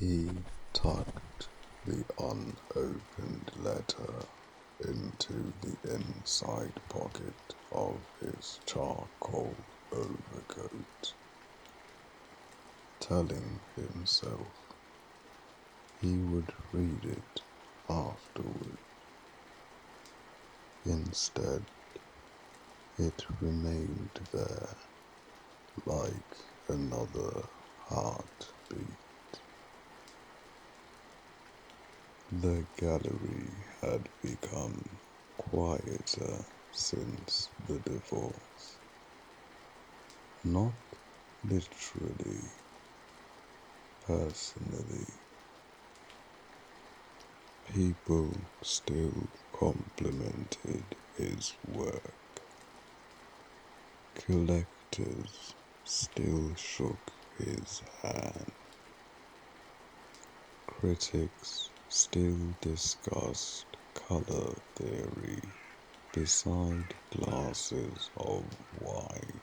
He tucked the unopened letter into the inside pocket of his charcoal overcoat, telling himself he would read it afterward. Instead, it remained there like another heartbeat. The gallery had become quieter since the divorce. Not literally, personally. People still complimented his work. Collectors still shook his hand. Critics still discussed color theory beside glasses of wine.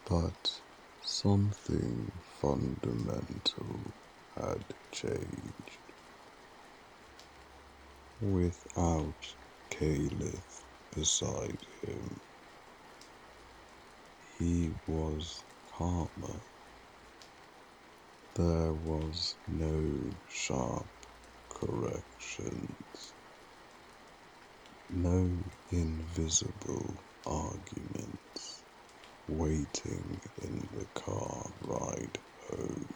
But something fundamental had changed. Without Caelithe beside him, he was calmer. There was no sharp corrections, no invisible arguments waiting in the car ride home,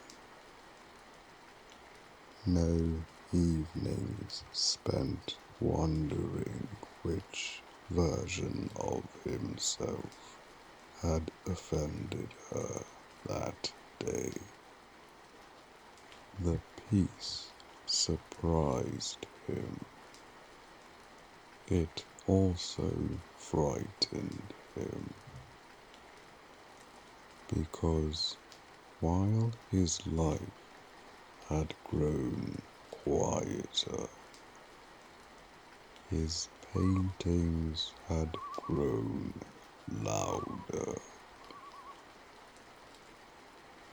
no evenings spent wondering which version of himself had offended her that day. The peace surprised him. It also frightened him, because while his life had grown quieter, his paintings had grown louder.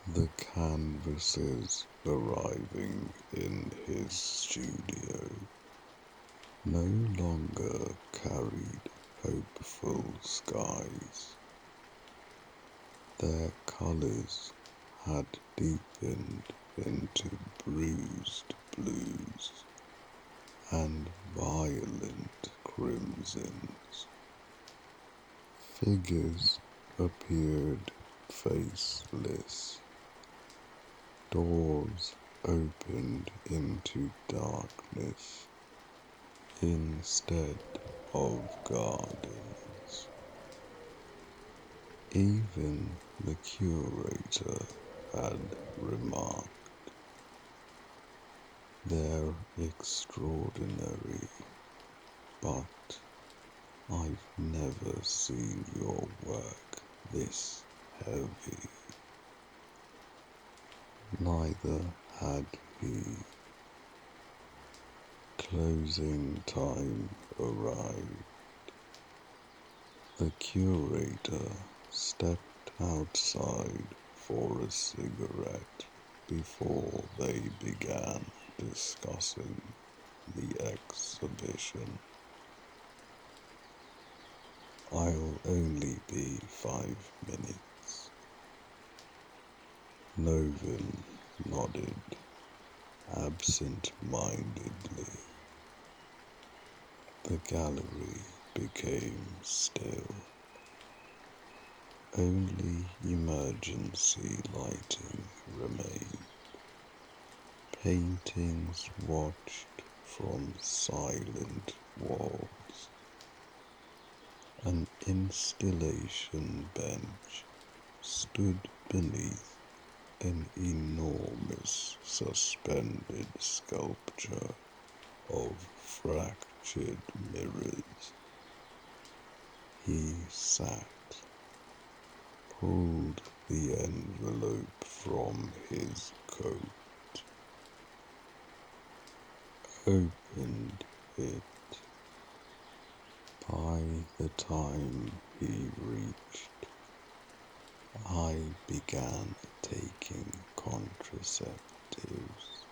The canvases arriving in his studio no longer carried hopeful skies. Their colors had deepened into bruised blues and violent crimsons. Figures appeared faceless. Doors opened into darkness instead of gardens. Even the curator had remarked, "They're extraordinary, but I've never seen your work this heavy." Neither had he. Closing time arrived. The curator stepped outside for a cigarette before they began discussing the exhibition. "I'll only be 5 minutes." Noven nodded absent-mindedly. The gallery became still. Only emergency lighting remained. Paintings watched from silent walls. An installation bench stood beneath an enormous suspended sculpture of fractured mirrors. He sat, pulled the envelope from his coat, opened it. By the time he reached I began taking contraceptives.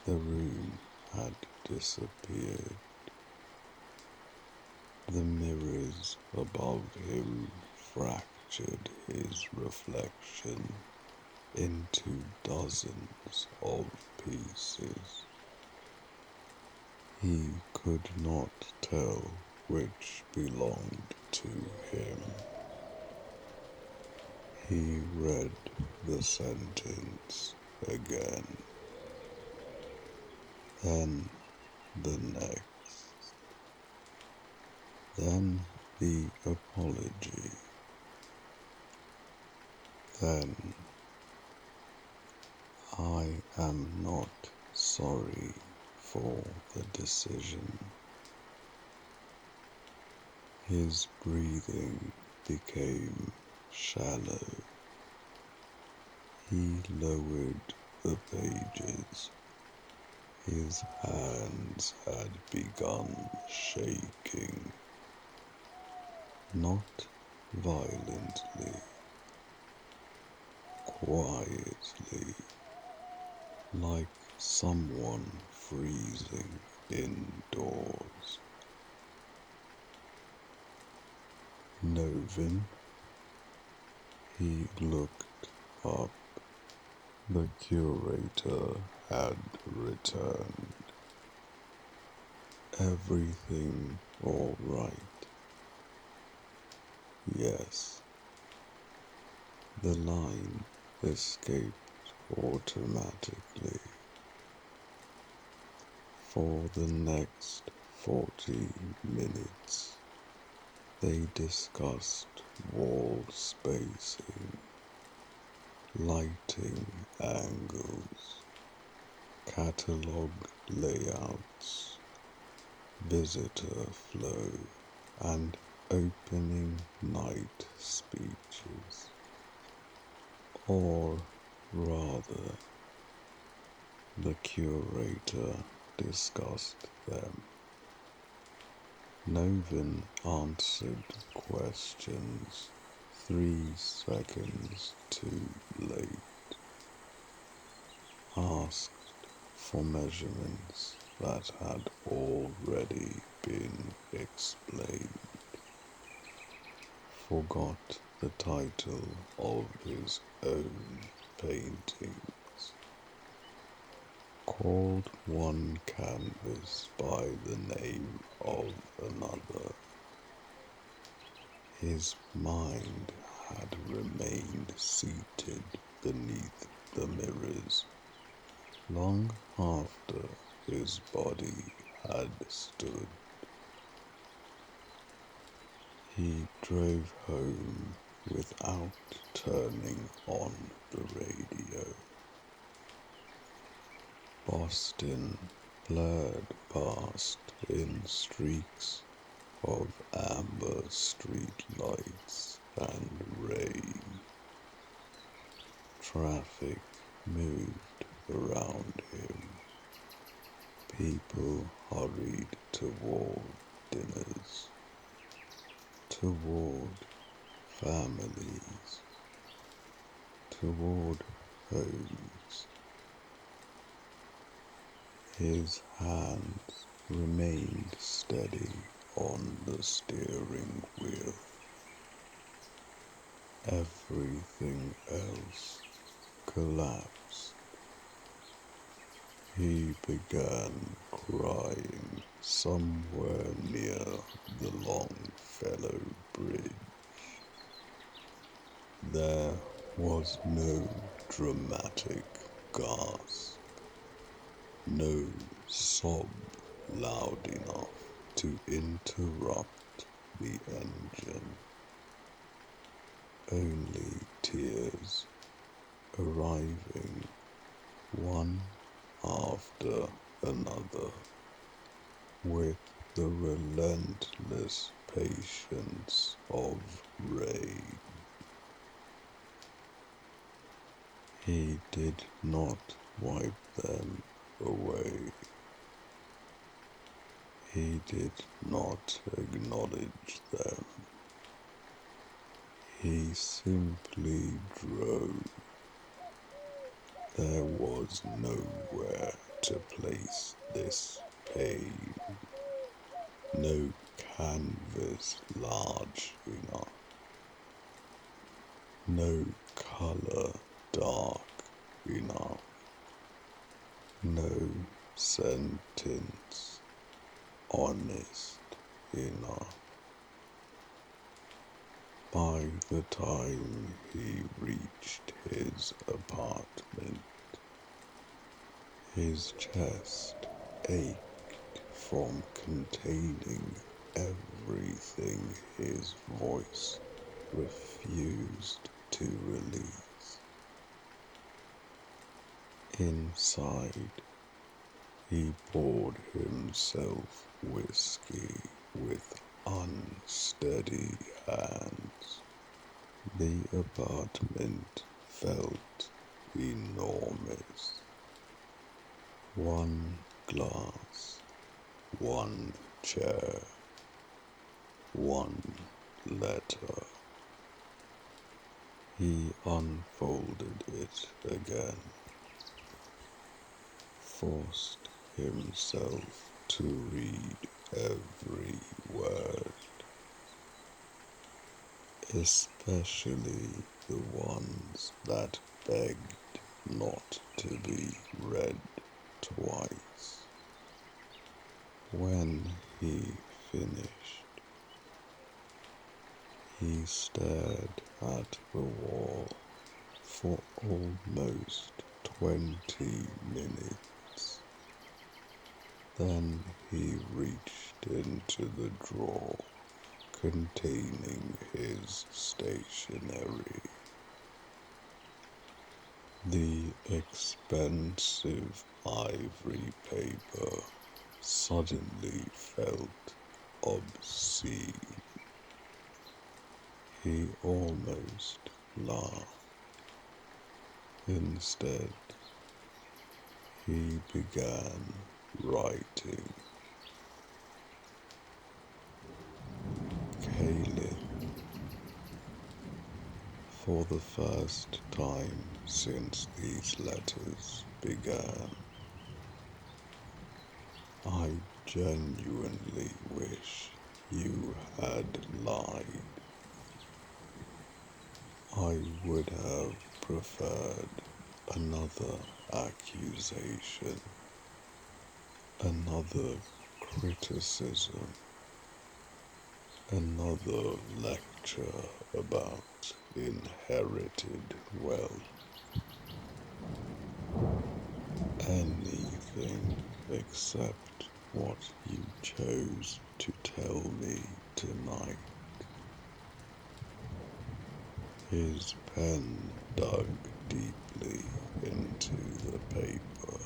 The room had disappeared. The mirrors above him fractured his reflection into dozens of pieces. He could not tell which belonged to him. He read the sentence again, then the next, then the apology, then I am not sorry for the decision. His breathing became shallow. He lowered the pages. His hands had begun shaking, not violently, quietly, like someone freezing indoors. Noven, he looked up. The curator had returned. Everything all right? Yes. The line escaped automatically. For the next 40 minutes, they discussed wall spacing, lighting angles, catalogue layouts, visitor flow, and opening night speeches. Or rather, the curator discussed them. Noven answered questions 3 seconds too late, asked for measurements that had already been explained, forgot the title of his own paintings, called one canvas by the name of another. His mind had remained seated beneath the mirrors long after his body had stood. He drove home without turning on the radio. Boston blurred past in streaks of amber street lights and rain. Traffic moved around him. People hurried toward dinners, toward families, toward homes. His hands remained steady on the steering wheel. Everything else collapsed. He began crying somewhere near the Longfellow Bridge. There was no dramatic gasp, no sob loud enough to interrupt the engine. Only tears arriving one after another with the relentless patience of rain. He did not wipe them away. He did not acknowledge them. He simply drove. There was nowhere to place this pain, no canvas large enough, no color dark enough, no sentence honest enough. By the time he reached his apartment, his chest ached from containing everything his voice refused to release. Inside, he poured himself whiskey with unsteady hands. The apartment felt enormous. One glass, one chair, one letter. He unfolded it again, forced himself to read every word, especially the ones that begged not to be read twice. When he finished, he stared at the wall for almost 20 minutes. Then he reached into the drawer containing his stationery. The expensive ivory paper suddenly felt obscene. He almost laughed. Instead, he began writing. Caelithe. For the first time since these letters began, I genuinely wish you had lied. I would have preferred another accusation, another criticism, another lecture about inherited wealth. Anything except what you chose to tell me tonight. His pen dug deeply into the paper.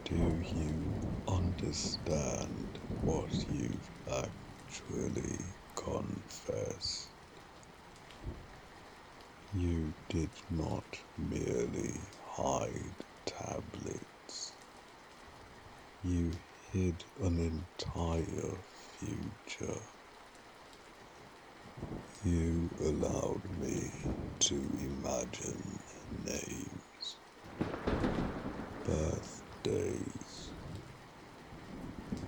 Do you understand what you've actually confessed? You did not merely hide tablets. You hid an entire future. You allowed me to imagine names, birthdays,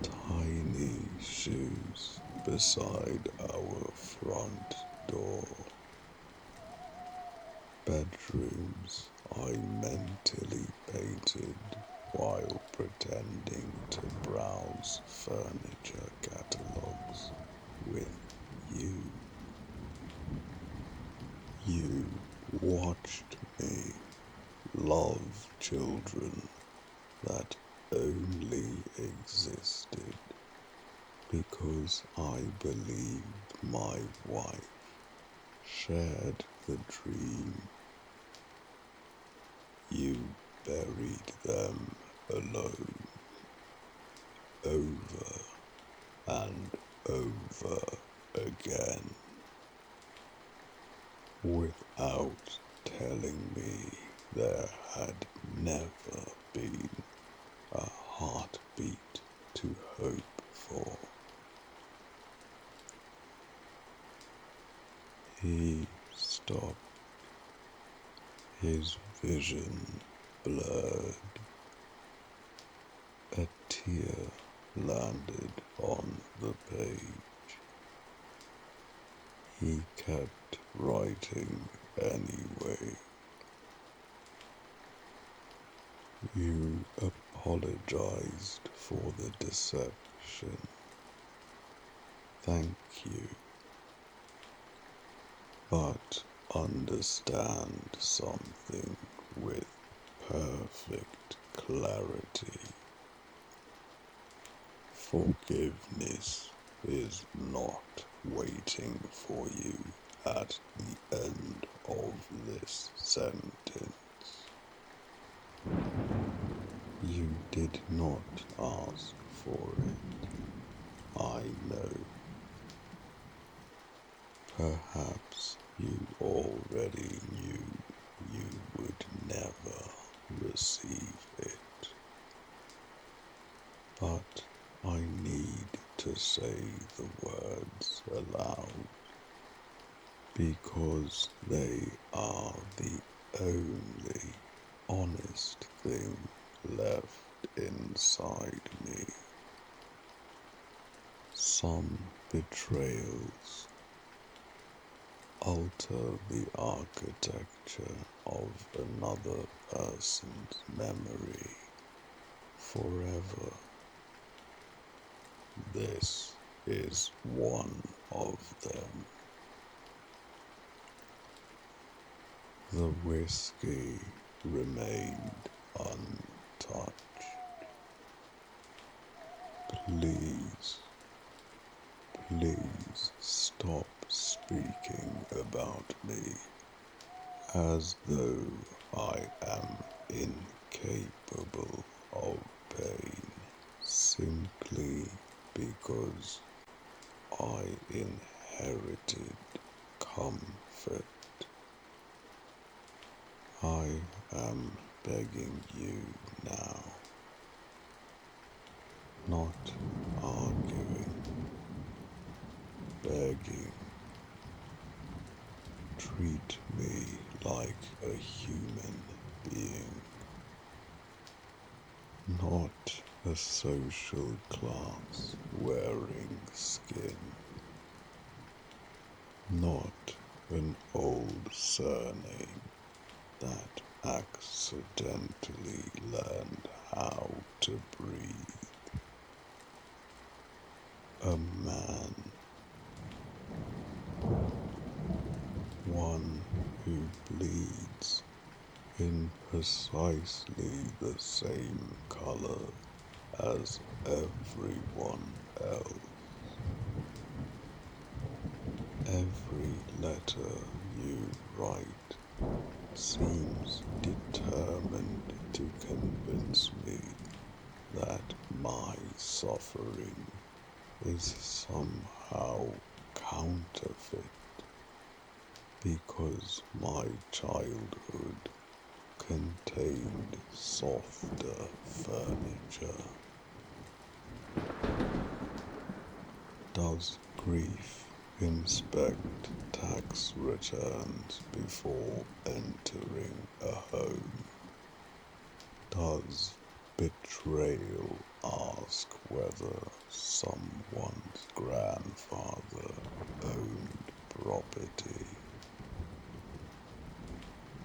tiny shoes beside our front door, bedrooms I mentally painted while pretending to browse furniture catalogs with you. You watched me love children that only existed because I believed my wife shared the dream. You buried them alone, over and over again, without telling me there had never been a heartbeat to hope for. his vision blurred. A tear landed on the page. He kept writing anyway. You apologized for the deception. Thank you. But understand something with perfect clarity. Forgiveness is not waiting for you at the end of this sentence. You did not ask for it, I know. Perhaps you already knew you would never receive it. But I need to say the words aloud because they are the only honest thing left inside me. Some betrayals alter the architecture of another person's memory forever. This is one of them. The whiskey remained untouched. Please, please stop speaking about me as though I am incapable of pain simply because I inherited comfort. I am begging you now, not arguing, begging. Treat me like a human being, not a social class wearing skin, not an old surname that accidentally learned how to breathe. A man, one who bleeds in precisely the same color as everyone else. Every letter you write seems determined to convince me that my suffering is somehow counterfeit because my childhood contained softer furniture. Does grief inspect tax returns before entering a home? Does betrayal ask whether someone's grandfather owned property?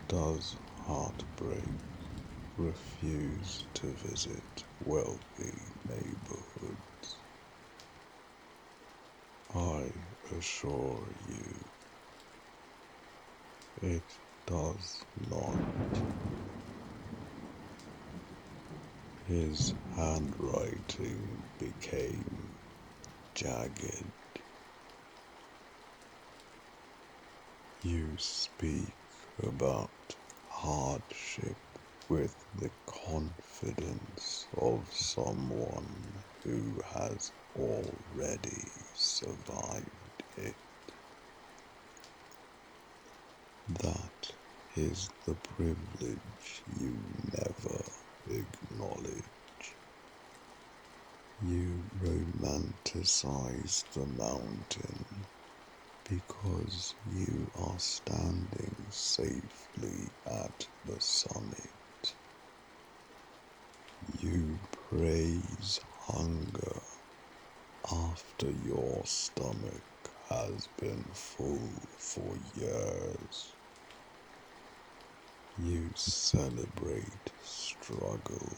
Does heartbreak refuse to visit wealthy neighborhoods? I assure you, it does not. His handwriting became jagged. You speak about hardship with the confidence of someone who has already survived it. That is the privilege you never acknowledge. You romanticize the mountain because you are standing safely at the summit. You praise hunger after your stomach has been full for years. You celebrate struggle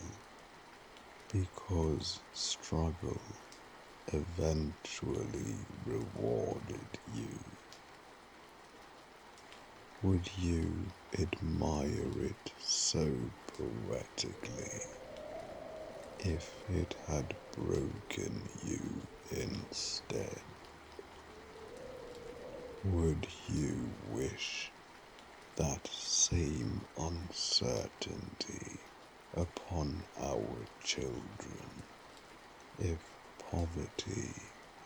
because struggle eventually rewarded you. Would you admire it so poetically if it had broken you instead? Would you wish that same uncertainty upon our children if poverty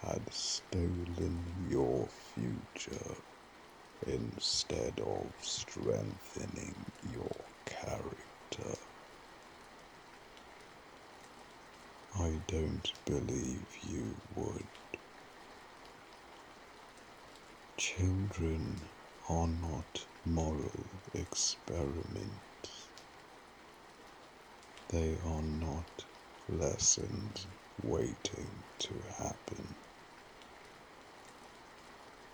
had stolen your future instead of strengthening your character? I don't believe you would. Children are not moral experiments. They are not lessons waiting to happen.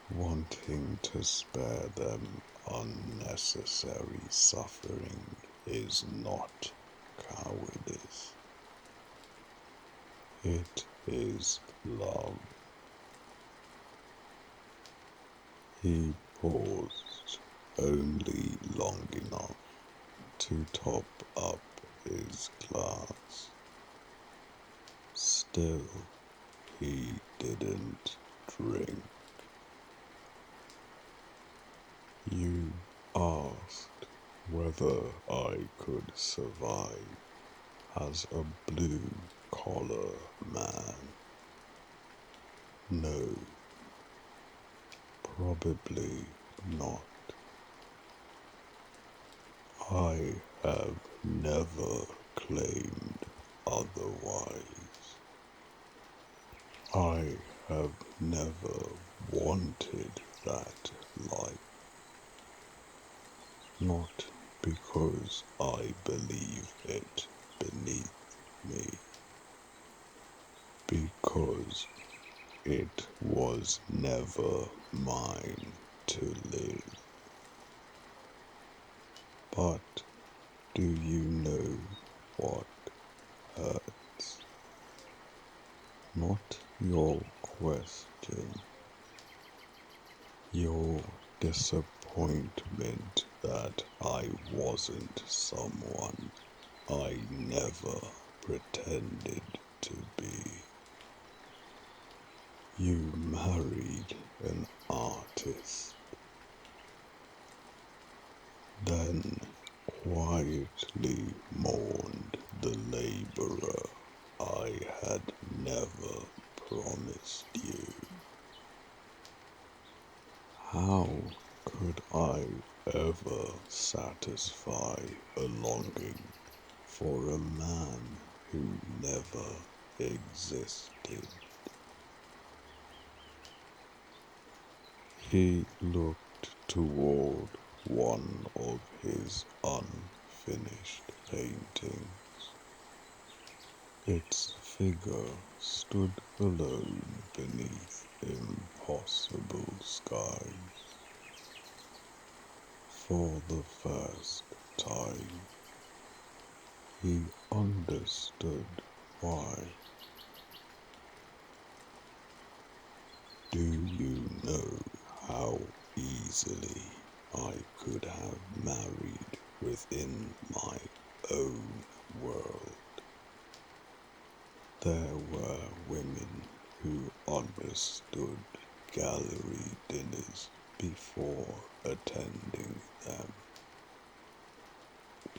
Wanting to spare them unnecessary suffering is not cowardice. It is love. He paused only long enough to top up his glass. Still, he didn't drink. You asked whether I could survive as a blue-collar man. No, probably not. I have never claimed otherwise. I have never wanted that life. Not because I believe it beneath me, because it was never mine to live. But do you know what hurts? Not your question, your disappointment that I wasn't someone I never pretended to be. You married an artist, then quietly mourned the laborer I had never promised you. How could I ever satisfy a longing for a man who never existed? He looked toward one of his unfinished paintings. Its figure stood alone beneath impossible skies. For the first time, he understood why. Do you know how easily I could have married within my own world? There were women who understood gallery dinners before attending them.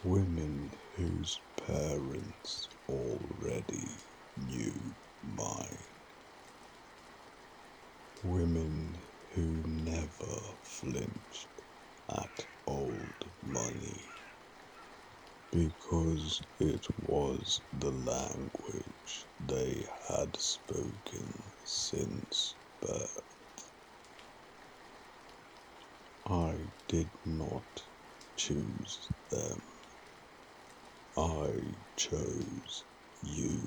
Women whose parents already knew mine. Women who never flinched at old money because it was the language they had spoken since birth. I did not choose them. I chose you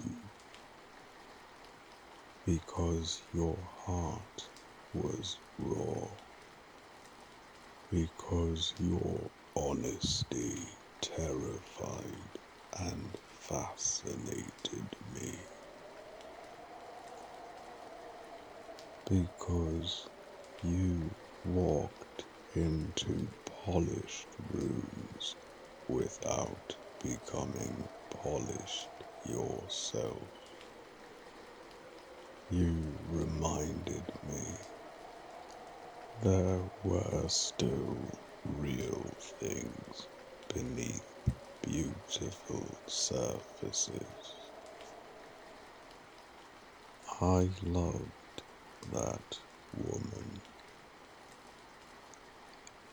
because your heart was raw, because your honesty terrified and fascinated me, because you walked into polished rooms without becoming polished yourself. You reminded me there were still real things beneath beautiful surfaces. I loved that woman.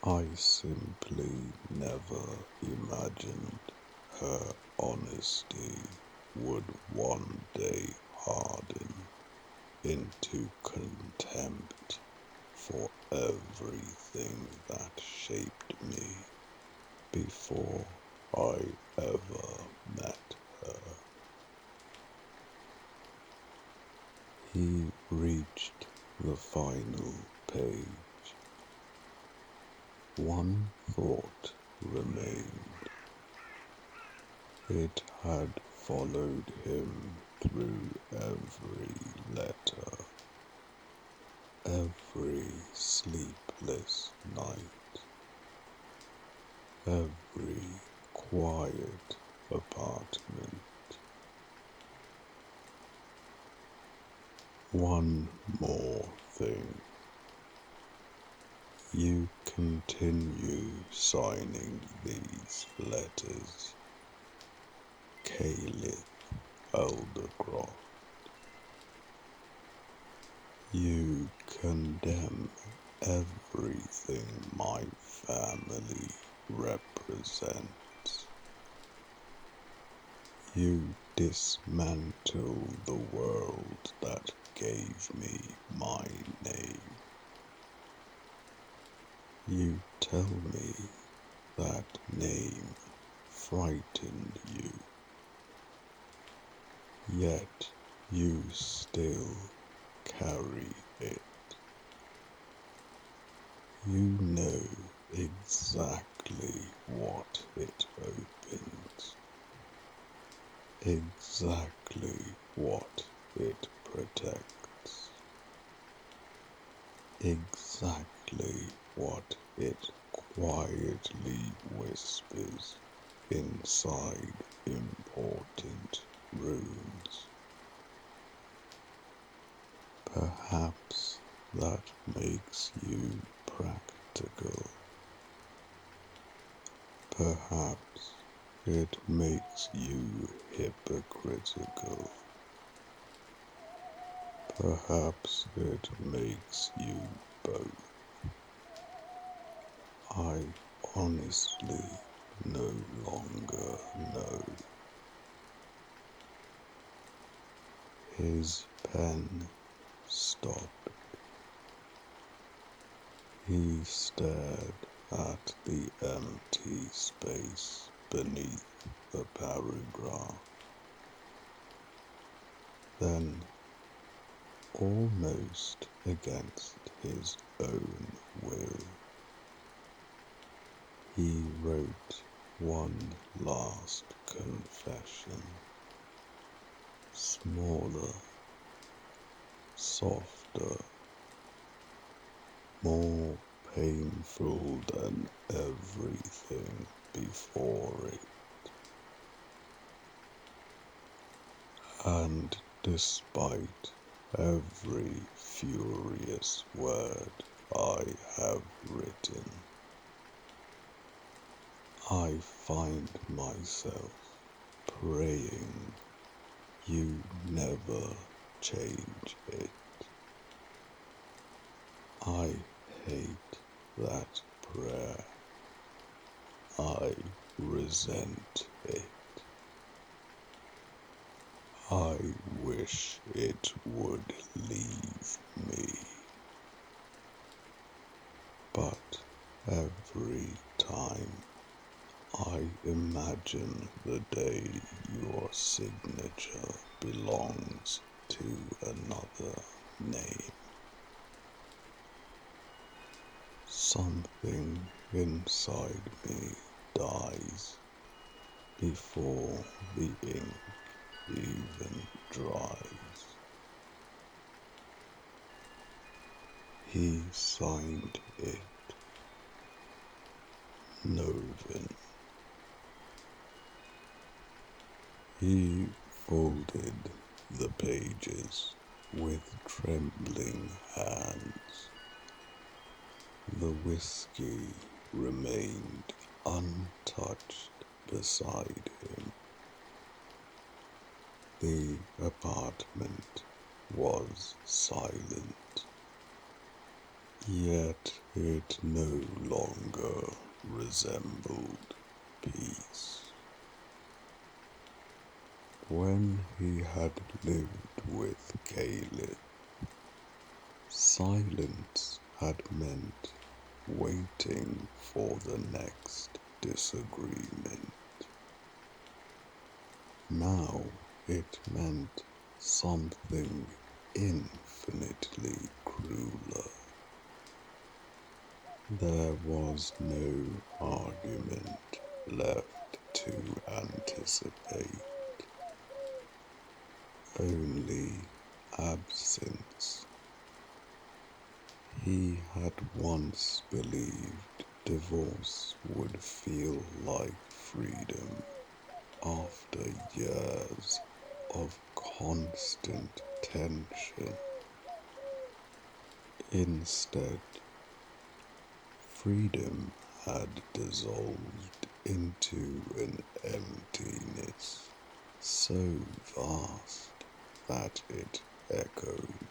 I simply never imagined her honesty would one day harden into contempt for everything that shaped me before I ever met her. He reached the final page. One thought remained. It had followed him through every letter, every sleepless night, every quiet apartment. One more thing. You continue signing these letters, Caelithe Eldercroft. You condemn everything my family represents. You dismantle the world that gave me my name. You tell me that name frightened you, yet you still carry it. You know exactly what it opens, exactly what it protects, exactly what it quietly whispers inside important rooms. Perhaps that makes you practical. Perhaps it makes you hypocritical. Perhaps it makes you both. I honestly no longer know. His pen stopped. He stared at the empty space beneath the paragraph. Then, almost against his own will, he wrote one last confession, smaller, softer, more painful than everything before it. And despite every furious word I have written, I find myself praying you never change it. I hate that prayer. I resent it. I wish it would leave me. But Every time I imagine the day your signature belongs to another name, something inside me dies before the ink even dries. He signed it, Noven. He folded the pages with trembling hands. The whiskey remained untouched beside him. The apartment was silent, yet it no longer resembled peace. When he had lived with Caelithe, silence had meant waiting for the next disagreement. Now it meant something infinitely crueler. There was no argument left to anticipate, only absence. He had once believed divorce would feel like freedom after years of constant tension. Instead, freedom had dissolved into an emptiness so vast that it echoed.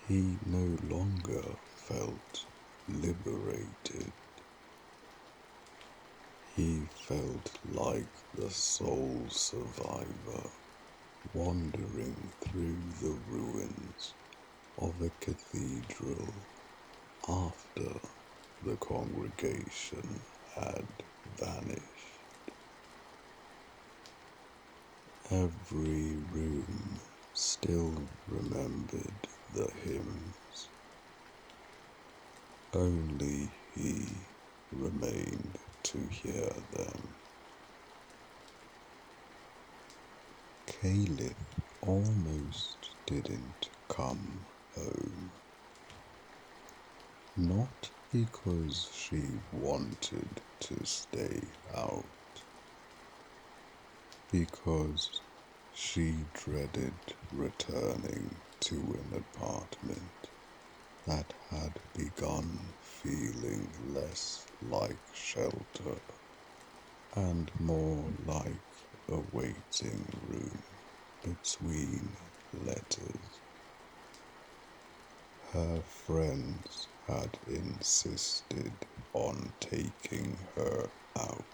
He no longer felt liberated. He felt like the sole survivor wandering through the ruins of a cathedral after the congregation had vanished. Every room still remembered the hymns. Only he remained to hear them. Caelithe almost didn't come home. Not because she wanted to stay out, because she dreaded returning to an apartment that had begun feeling less like shelter and more like a waiting room between letters. Her friends had insisted on taking her out.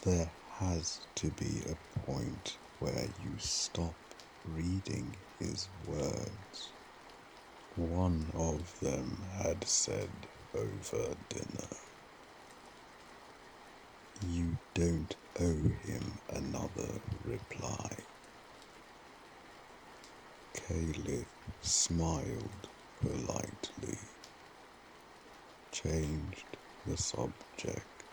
There has to be a point where you stop reading his words, one of them had said over dinner. You don't owe him another reply. Caelithe smiled politely, changed the subject,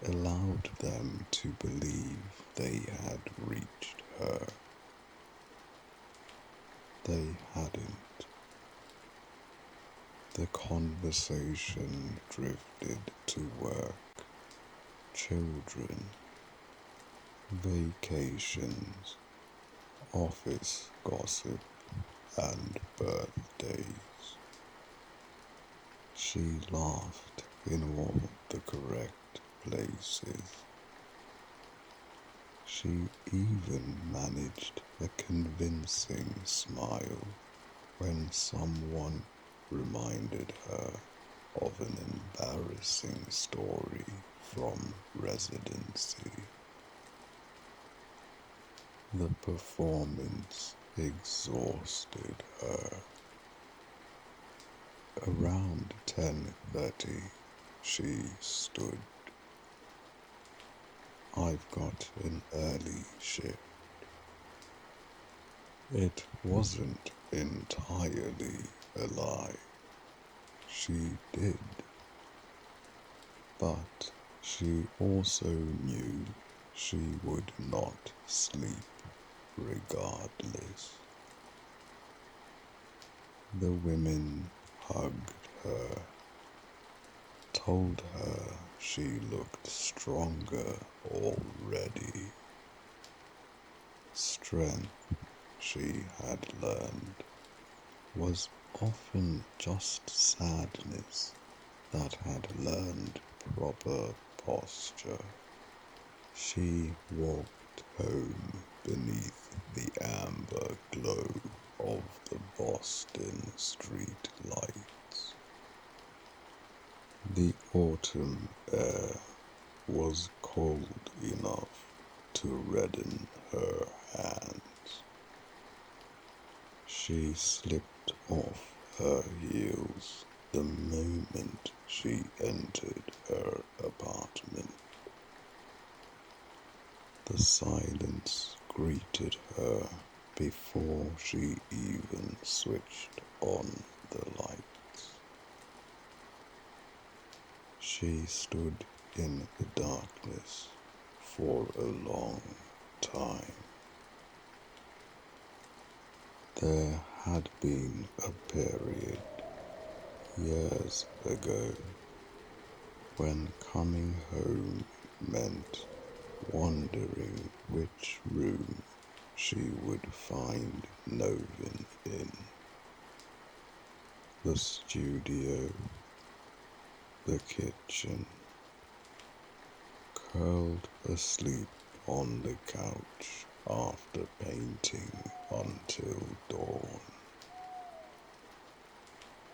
allowed them to believe they had reached her. They hadn't. The conversation drifted to work, children, vacations, office gossip, and birthdays. She laughed in all the correct places. She even managed a convincing smile when someone reminded her of an embarrassing story from residency. The performance exhausted her. Around 10:30, she stood. I've got an early shift. It wasn't entirely a lie. She did. But she also knew she would not sleep regardless. The women hugged her, told her she looked stronger already. Strength, she had learned, was often just sadness that had learned proper posture. She walked home beneath the amber glow of the Boston street lights. The autumn air was cold enough to redden her hands. She slipped off her heels the moment she entered her apartment. The silence greeted her before she even switched on the lights. She stood in the darkness for a long time. There had been a period years ago when coming home meant wondering which room she would find Noven in. The studio, the kitchen, curled asleep on the couch after painting until dawn.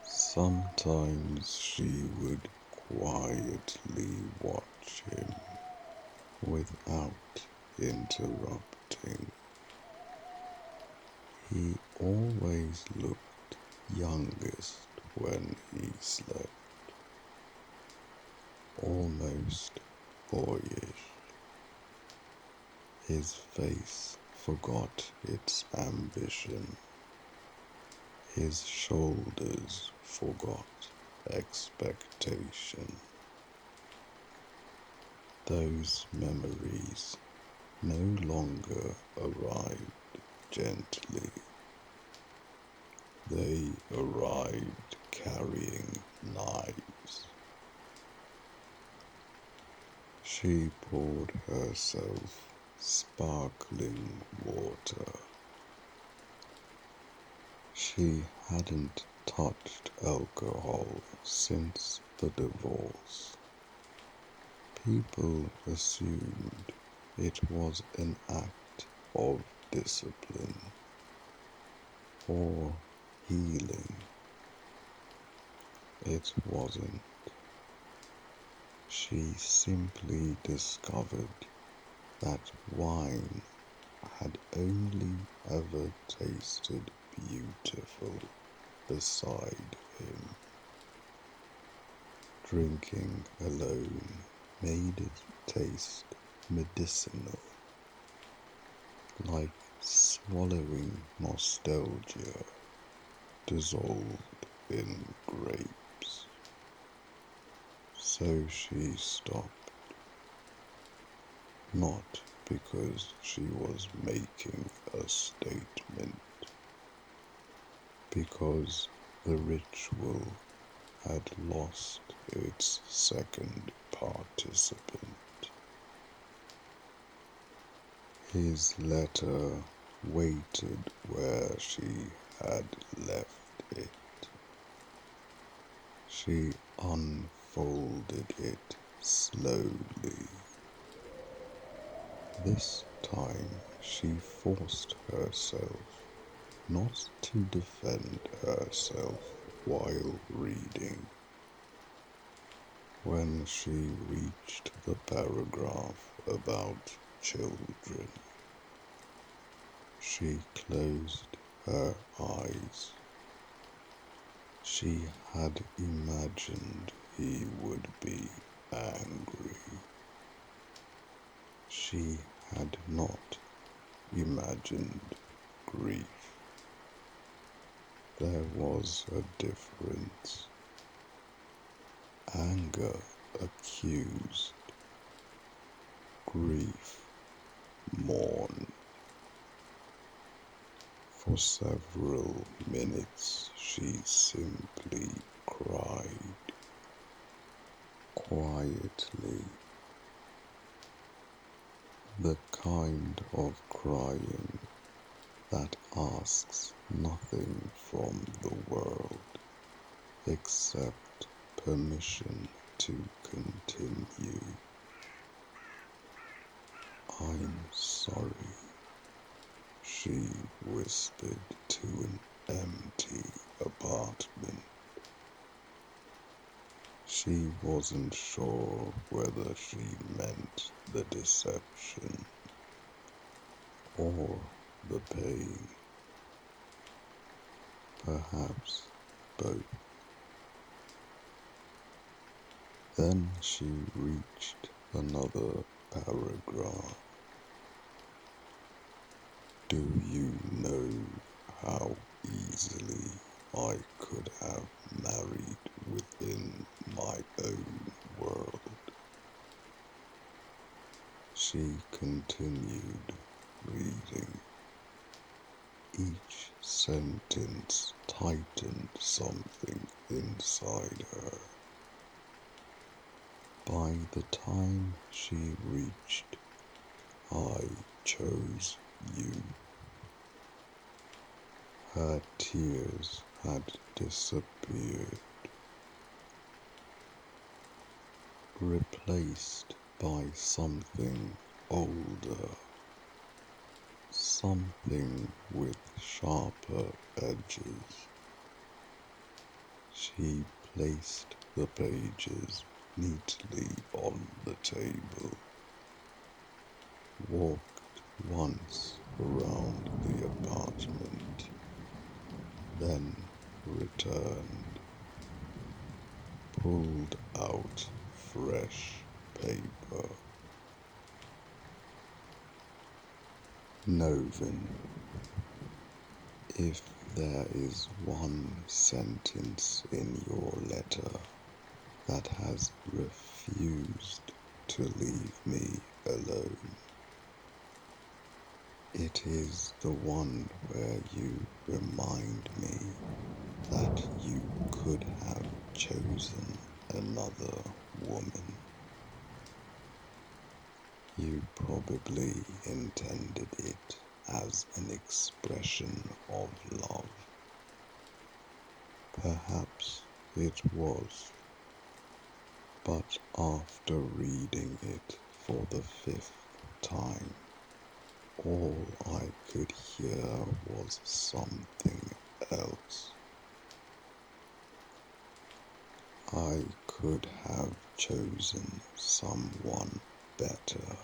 Sometimes she would quietly watch him without interrupting. He always looked youngest when he slept, almost boyish. His face forgot its ambition. His shoulders forgot expectation. Those memories no longer arrived gently. They arrived carrying knives. She poured herself sparkling water. She hadn't touched alcohol since the divorce. People assumed it was an act of discipline or healing. It wasn't. She simply discovered that wine had only ever tasted beautiful beside him. Drinking alone made it taste medicinal, like swallowing nostalgia dissolved in grapes. So she stopped, not because she was making a statement, because the ritual had lost its second participant. His letter waited where she had left it. She unfolded it slowly. This time she forced herself not to defend herself while reading. When she reached the paragraph about children, she closed her eyes. She had imagined he would be angry. She had not imagined grief. There was a difference. Anger accused, grief mourned. For several minutes she simply cried, quietly, the kind of crying that asks nothing from the world except permission to continue. I'm sorry, she whispered to an empty apartment. She wasn't sure whether she meant the deception or the pain. Perhaps both. Then she reached another paragraph. Do you know how easily I could have married within my own world? She continued reading. Each sentence tightened something inside her. By the time she reached, I chose you. Her tears had disappeared, replaced by something older, something with sharper edges. She placed the pages neatly on the table, walked once around the apartment, then returned, pulled out fresh paper. Noven, if there is one sentence in your letter that has refused to leave me alone, it is the one where you remind me that you could have chosen another woman. You probably intended it as an expression of love. Perhaps it was, but after reading it for the 5th time, all I could hear was something else. I could have chosen someone better.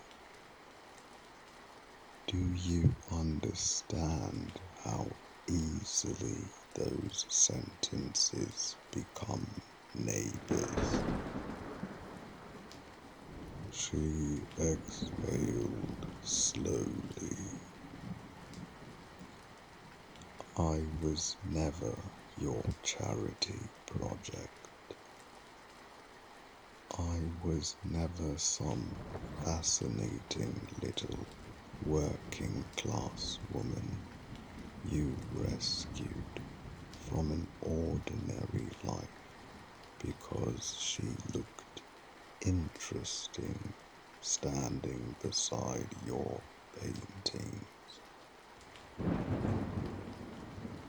Do you understand how easily those sentences become neighbors? She exhaled slowly. I was never your charity project. I was never some fascinating little working class woman you rescued from an ordinary life because she looked interesting standing beside your paintings.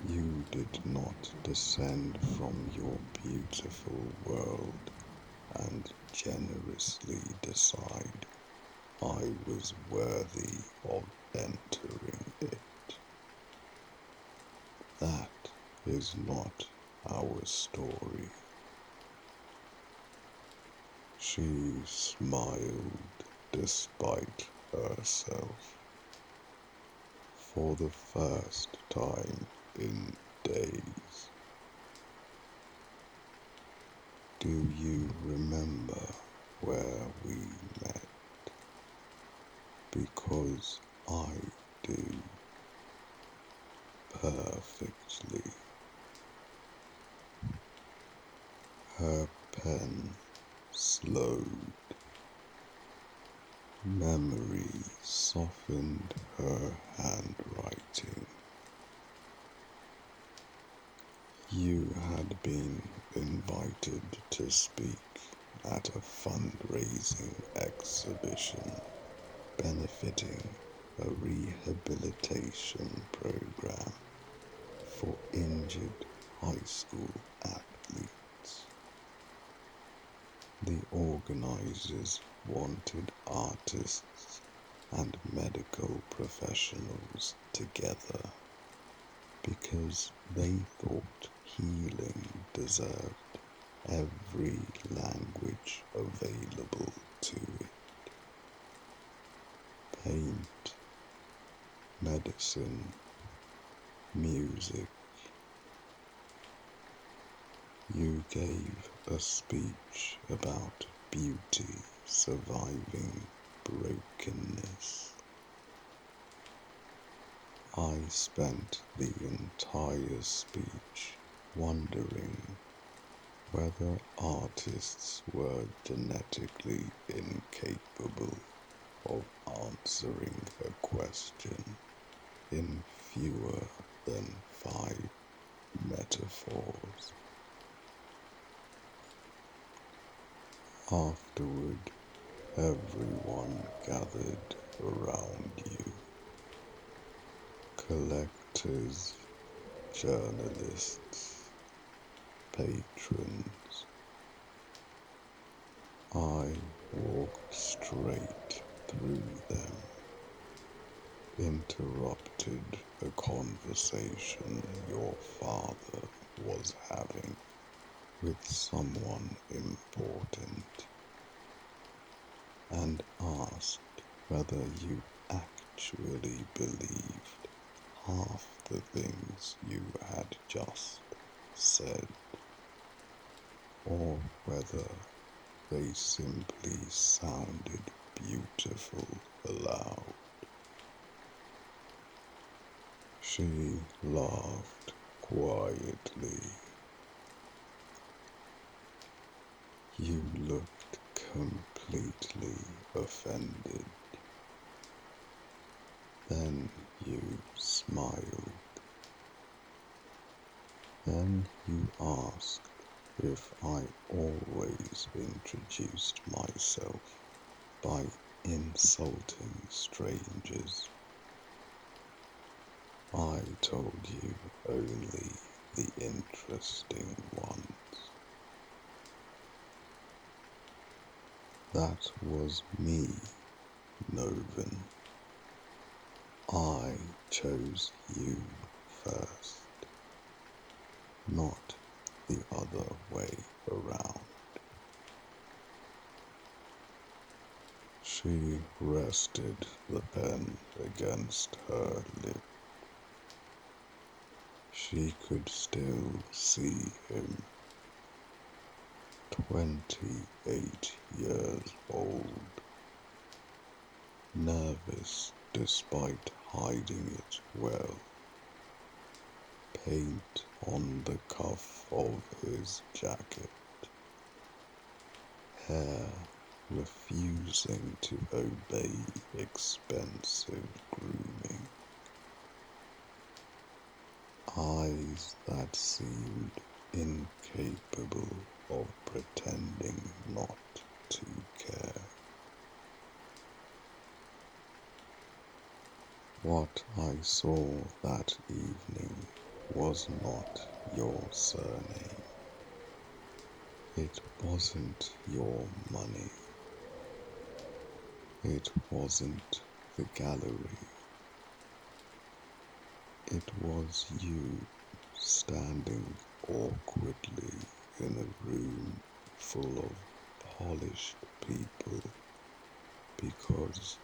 You did not descend from your beautiful world and generously decide I was worthy of entering it. That is not our story. She smiled despite herself for the first time in days. Do you remember where we met? Because I do perfectly. Her pen slowed. Memory softened her handwriting. You had been invited to speak at a fundraising exhibition benefiting a rehabilitation program for injured high school athletes. The organizers wanted artists and medical professionals together because they thought healing deserved every language available to it. Paint, medicine, music. You gave a speech about beauty surviving brokenness. I spent the entire speech wondering whether artists were genetically incapable of answering a question in fewer than 5 metaphors. Afterward, everyone gathered around you. Collectors, journalists, patrons. I walked straight through them, interrupted a conversation your father was having with someone important, and asked whether you actually believed half the things you had just said, or whether they simply sounded beautiful aloud. She laughed quietly. You looked completely offended. Then you smiled. Then you asked if I always introduced myself by insulting strangers. I told you only the interesting ones. That was me, Noven. I chose you first, not the other way around. She rested the pen against her lip. She could still see him, 28 years old, nervous despite hiding it well, paint on the cuff of his jacket, hair refusing to obey expensive grooming, eyes that seemed incapable of pretending not to care. What I saw that evening was not your surname. It wasn't your money. It wasn't the gallery. It was you standing awkwardly in a room full of polished people because,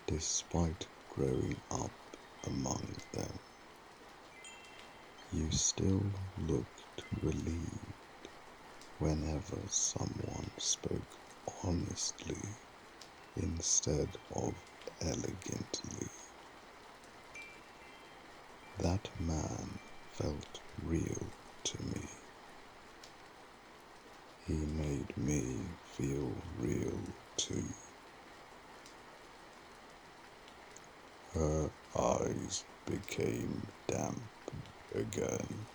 despite growing up among them, you still looked relieved. whenever someone spoke honestly instead of elegantly. That man felt real to me. He made me feel real too. Her eyes became damp again.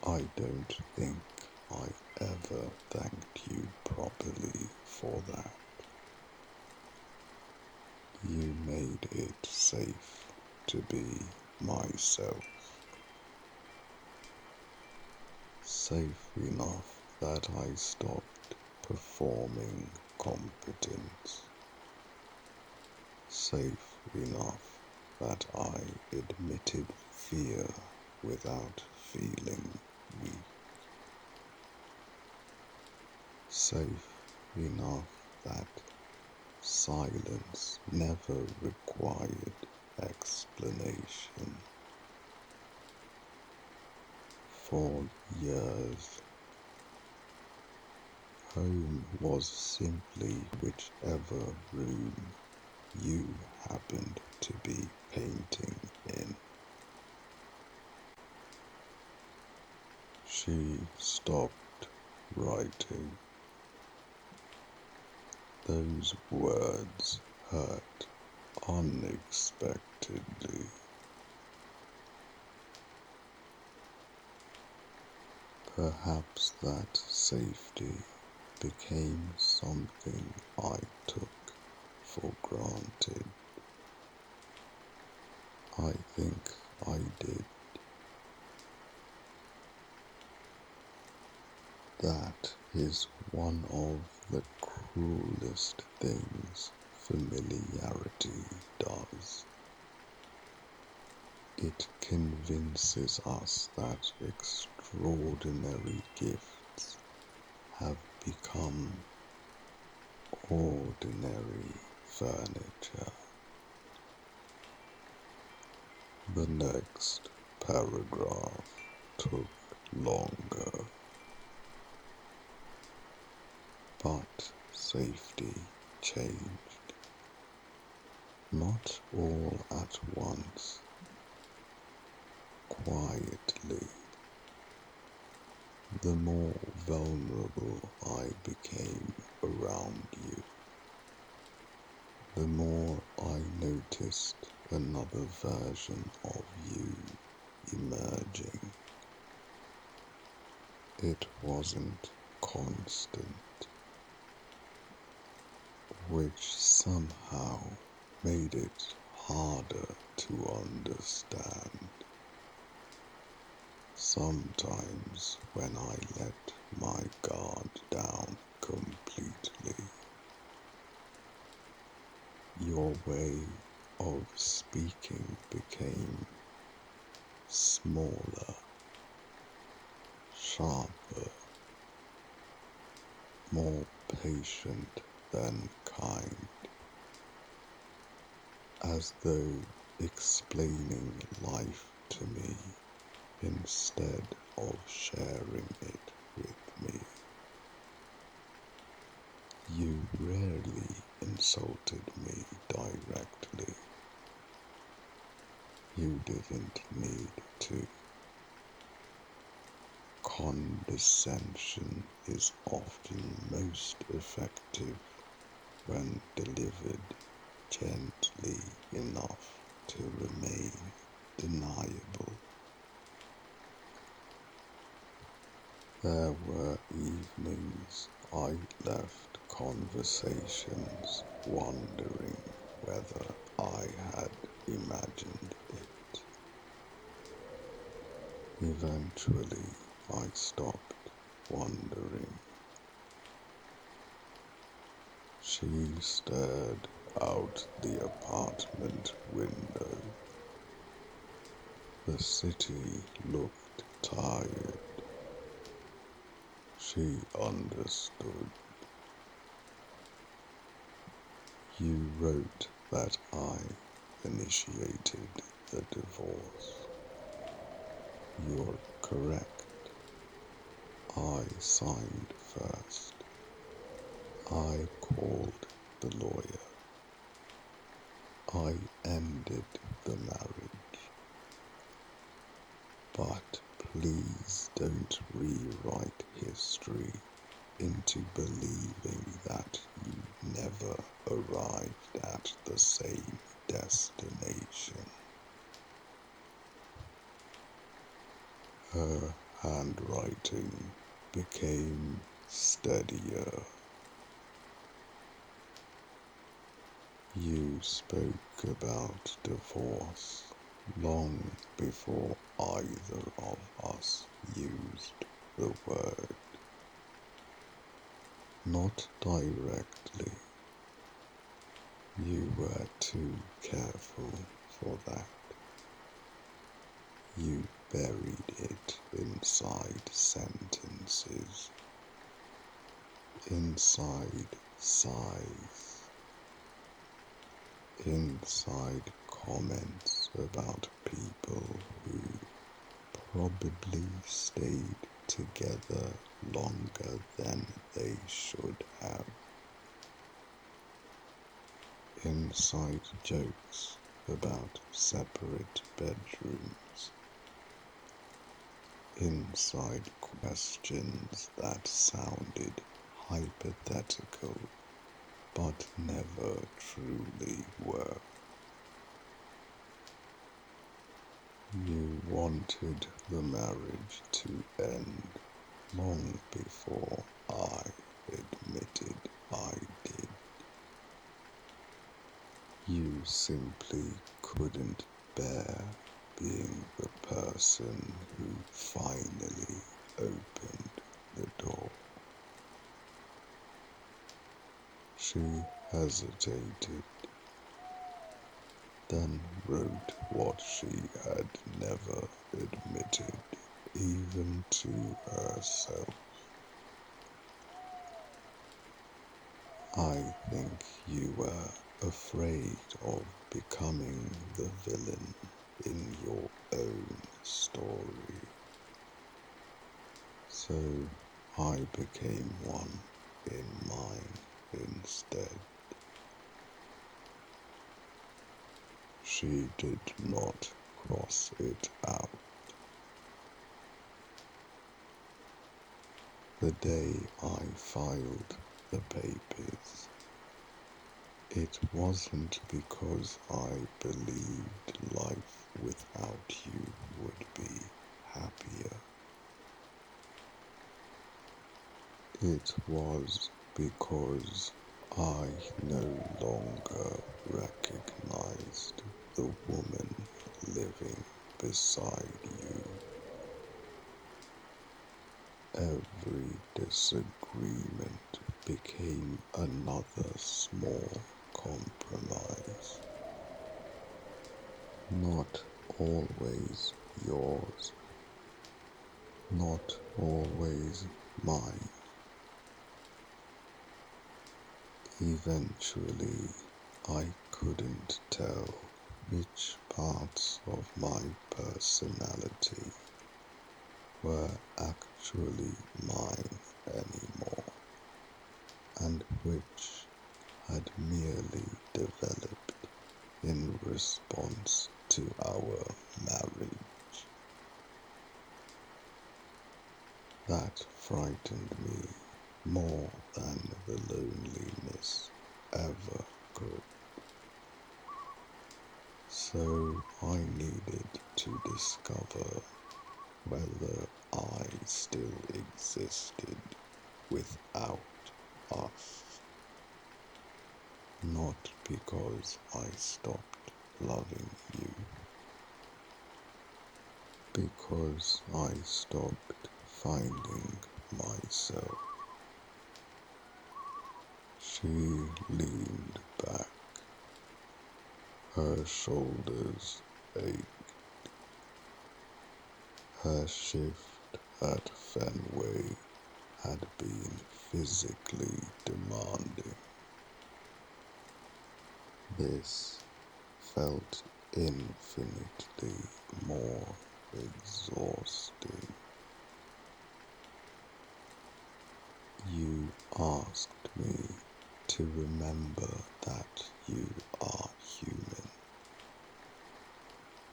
I don't think I ever thanked you properly for that. You made it safe to be myself. Safe enough that I stopped performing competence. Safe enough that I admitted fear without feeling weak. Safe enough that silence never required explanation. For years, home was simply whichever room you happened to be painting in. She stopped writing. Those words hurt unexpectedly. Perhaps that safety became something I took for granted. I think I did. That is one of the cruelest things familiarity does. It convinces us that extraordinary gifts have become ordinary furniture. The next paragraph took longer, but safety changed. Not all at once, quietly. The more vulnerable I became around you, the more I noticed another version of you emerging. It wasn't constant, which somehow made it harder to understand. Sometimes when I let my guard down completely, your way of speaking became smaller, sharper, more patient than kind, as though explaining life to me instead of sharing it with me. You rarely insulted me directly. You didn't need to. Condescension is often most effective when delivered gently enough to remain deniable. There were evenings I left conversations wondering whether I had imagined it. Eventually, I stopped wondering. She stared out the apartment window. The city looked tired. She understood. You wrote that I initiated the divorce. You're correct. I signed first. I called the lawyer. I ended the marriage. But please don't rewrite history into believing that you never arrived at the same destination. Her handwriting became steadier. You spoke about divorce long before either of us used the word. Not directly. You were too careful for that. You buried it inside sentences, inside sighs, inside comments about people who probably stayed together longer than they should have, inside jokes about separate bedrooms, inside questions that sounded hypothetical but never truly were. You wanted the marriage to end long before I admitted I did. You simply couldn't bear being the person who finally opened the door. She hesitated, then wrote what she had never admitted, even to herself. I think you were afraid of becoming the villain in your own story. So I became one in mine instead. She did not cross it out. The day I filed the papers, it wasn't because I believed life without you would be happier. It was because I no longer recognized the woman living beside you. Every disagreement became another small compromise. Not always yours, not always mine. Eventually, I couldn't tell which parts of my personality were actually mine anymore, and which had merely developed in response to our marriage. That frightened me more than the loneliness ever could. So I needed to discover whether I still existed without us. Not because I stopped loving you, because I stopped finding myself. She leaned back, her shoulders ached, her shift at Fenway had been physically demanding. This felt infinitely more exhausting. You asked me to remember that you are human.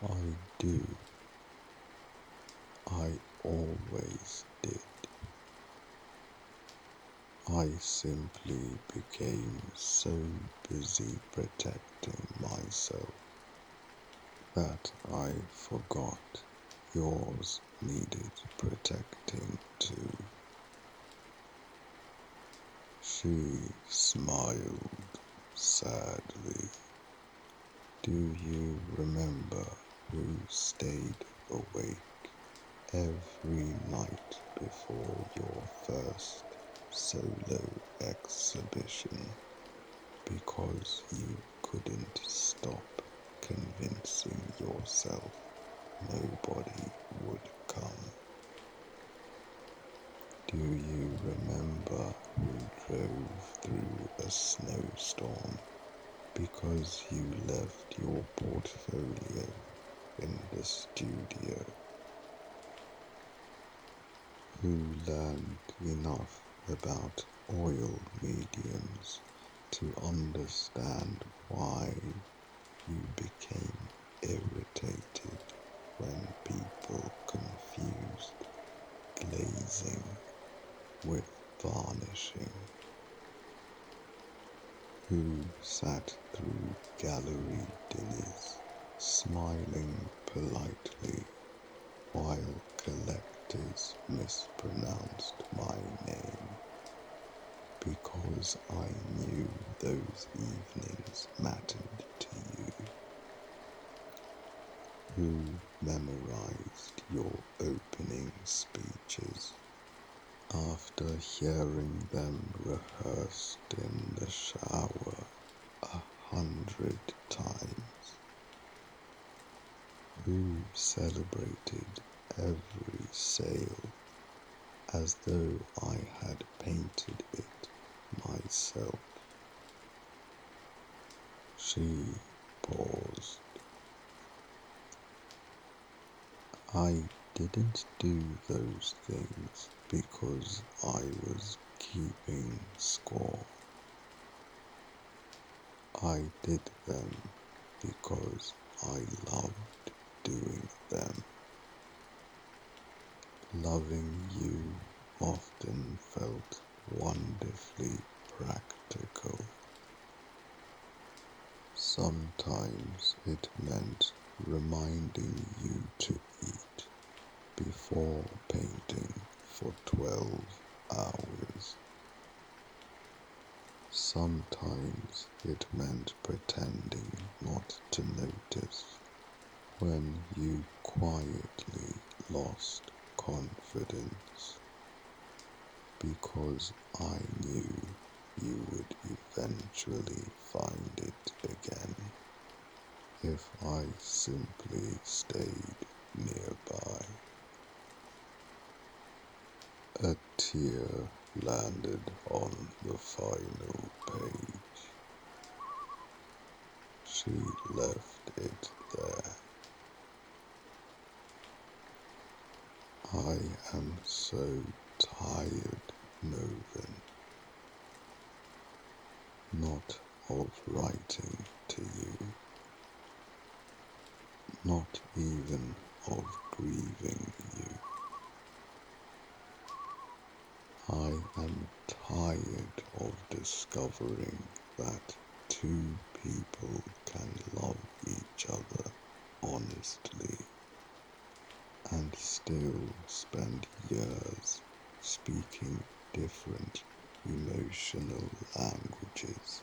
I do. I always did. I simply became so busy protecting myself that I forgot yours needed protecting too. She smiled sadly. Do you remember who stayed awake every night before your first solo exhibition because you couldn't stop convincing yourself nobody would come? Do you remember who drove through a snowstorm because you left your portfolio in the studio? Who learned enough about oil mediums to understand why you became irritated when people confused glazing with varnishing? Who sat through gallery dinners smiling politely while collectors mispronounced my name because I knew those evenings mattered to you? Who memorized your opening speeches after hearing them rehearsed in the shower 100 times? Who celebrated every sale as though I had painted it myself? She paused. I didn't do those things because I was keeping score. I did them because I loved doing them. Loving you often felt wonderfully practical. Sometimes it meant reminding you to eat before painting for 12 hours. Sometimes it meant pretending not to notice when you quietly lost confidence because I knew you would eventually find it again if I simply stayed nearby. A tear landed on the final page. She left it there. I am so tired, Noven, not of writing to you, not even of grieving you. I am tired of discovering that two people can love each other honestly and still spend years speaking different emotional languages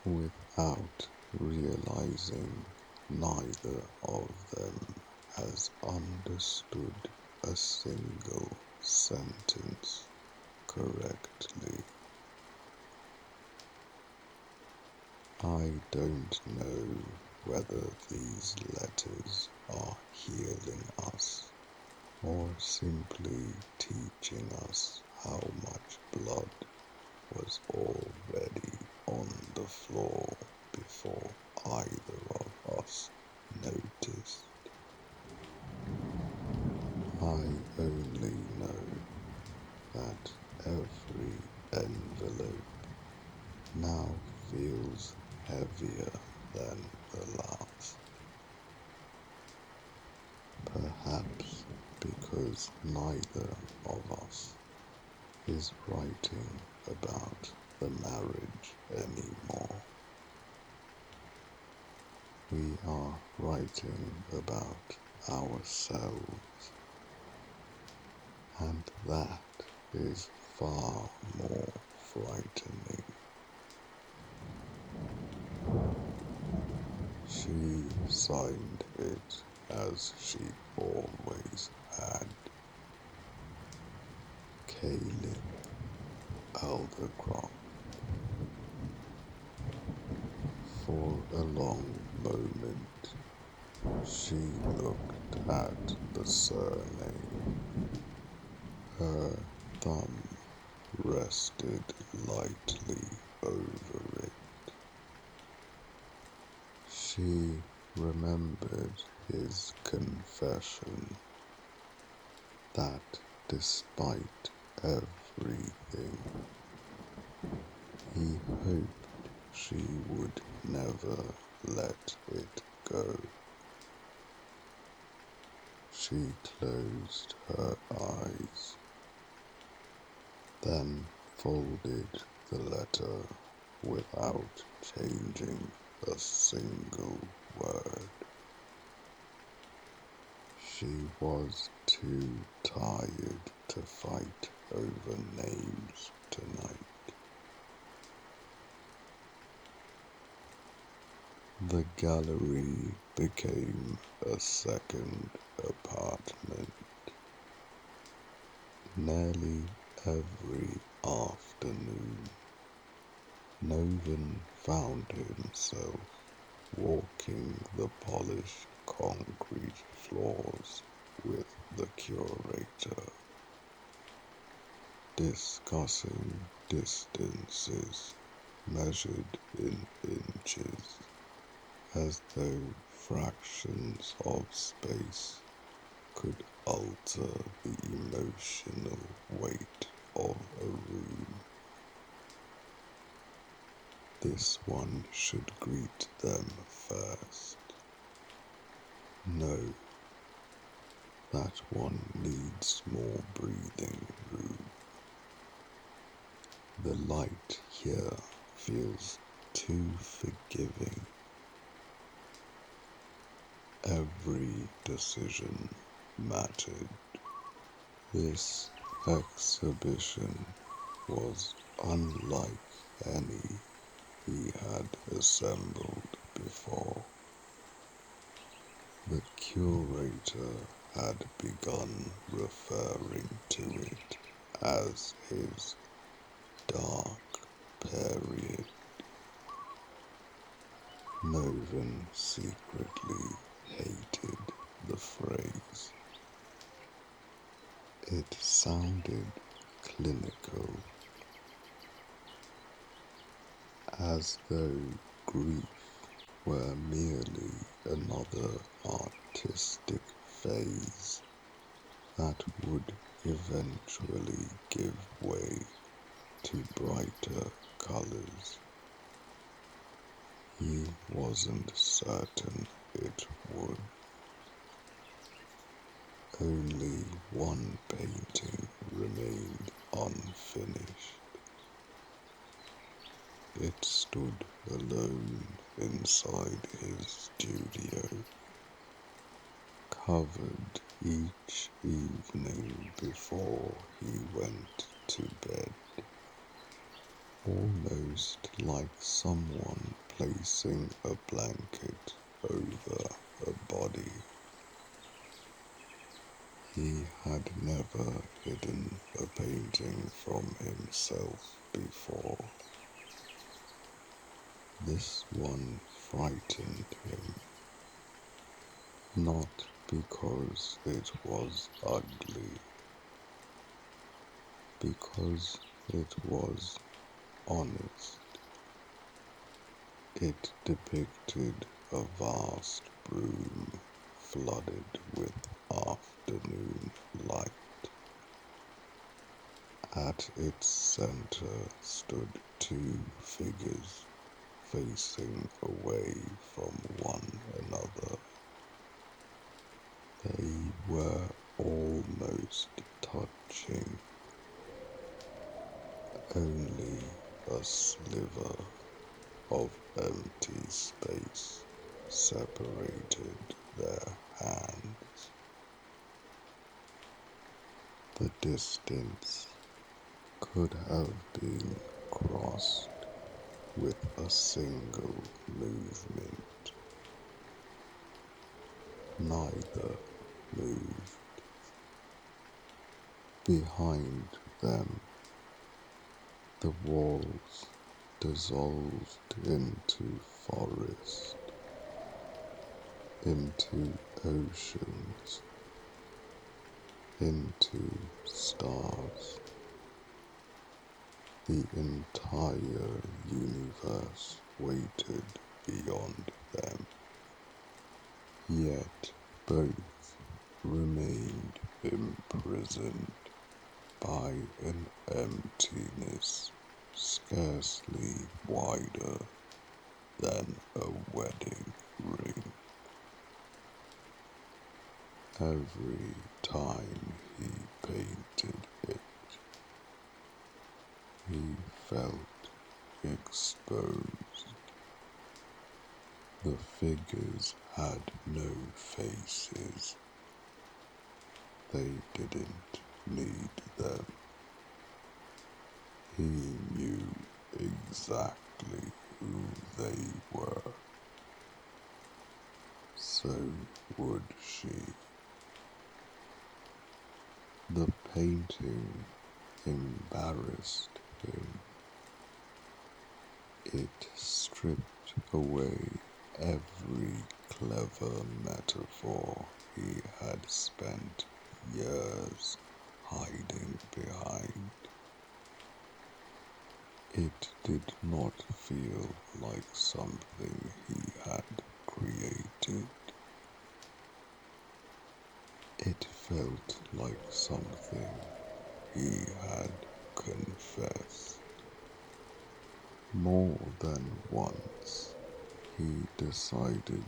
without realizing neither of them has understood a single sentence correctly. I don't know whether these letters are healing us or simply teaching us how much blood was already on the floor before either of us noticed. I only know that every envelope now feels heavier than the last. Perhaps because neither of us is writing about the marriage anymore. We are writing about ourselves, and that is far more frightening. She signed it as she always had. Caelithe Aldercroft. For a long moment she looked at the surname. Her thumb rested lightly over it. She remembered his confession that despite everything, he hoped she would never let it go. She closed her eyes, then folded the letter without changing a single word. She was too tired to fight over names tonight. The gallery became a second apartment. Nearly every afternoon, Noven found himself walking the polished concrete floors with the curator, discussing distances measured in inches, as though fractions of space could alter the emotional weight of a room. This one should greet them first. No, that one needs more breathing room. The light here feels too forgiving. Every decision mattered. This exhibition was unlike any he had assembled before. The curator had begun referring to it as his dark period. Noven secretly hated the phrase. It sounded clinical, as though grief were merely another artistic phase that would eventually give way to brighter colors. He wasn't certain it would. Only one painting remained unfinished. It stood alone inside his studio, covered each evening before he went to bed, almost like someone placing a blanket over a body. He had never hidden a painting from himself before. This one frightened him, not because it was ugly, because it was honest. It depicted a vast room flooded with afternoon light, At its center stood two figures facing away from one another. They were almost touching. Only a sliver of empty space separated their hands. The distance could have been crossed with a single movement. Neither moved. Behind them, the walls dissolved into forest, into oceans, into stars. The entire universe waited beyond them, yet both remained imprisoned by an emptiness scarcely wider than a wedding ring. Every time he painted it, he felt exposed. The figures had no faces. They didn't need them. He knew exactly who they were. So would she. The painting embarrassed him. It stripped away every clever metaphor he had spent years hiding behind. It did not feel like something he had created. It felt like something he had confessed. More than once, he decided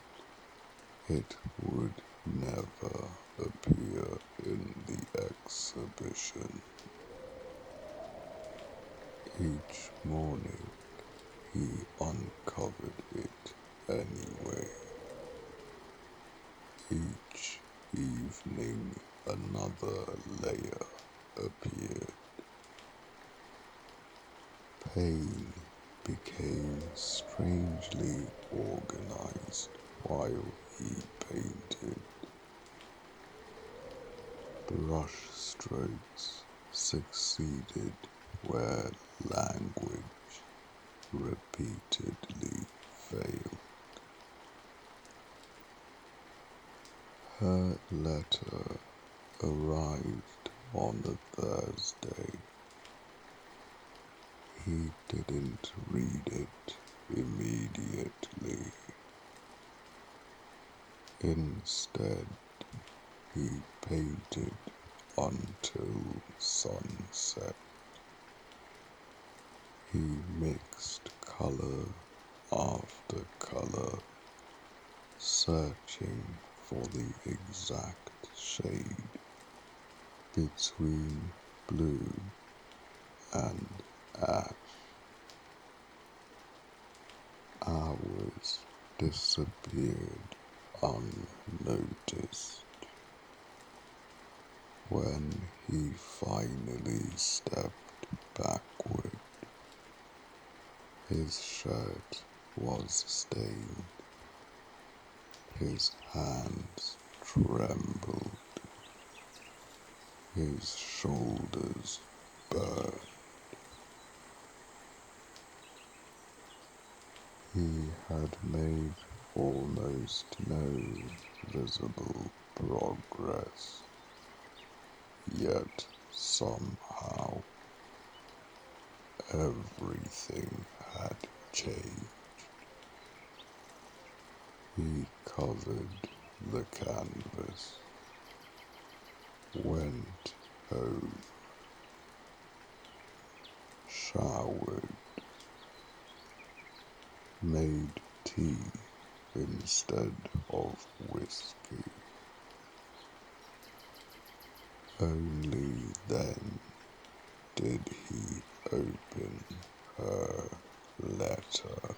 it would never appear in the exhibition. Each morning, he uncovered it anyway. Each evening, another layer appeared. Pain became strangely organized while he painted. Brush strokes succeeded where language repeatedly failed. Her letter arrived on a Thursday. He didn't read it immediately. Instead, he painted until sunset. He mixed color after color, searching for the exact shade between blue and ash. Hours disappeared unnoticed. When he finally stepped backward, his shirt was stained. His hands trembled. His shoulders burned. He had made almost no visible progress, yet somehow everything had changed. He covered the canvas, went home, showered, made tea instead of whiskey. Only then did he open her letter.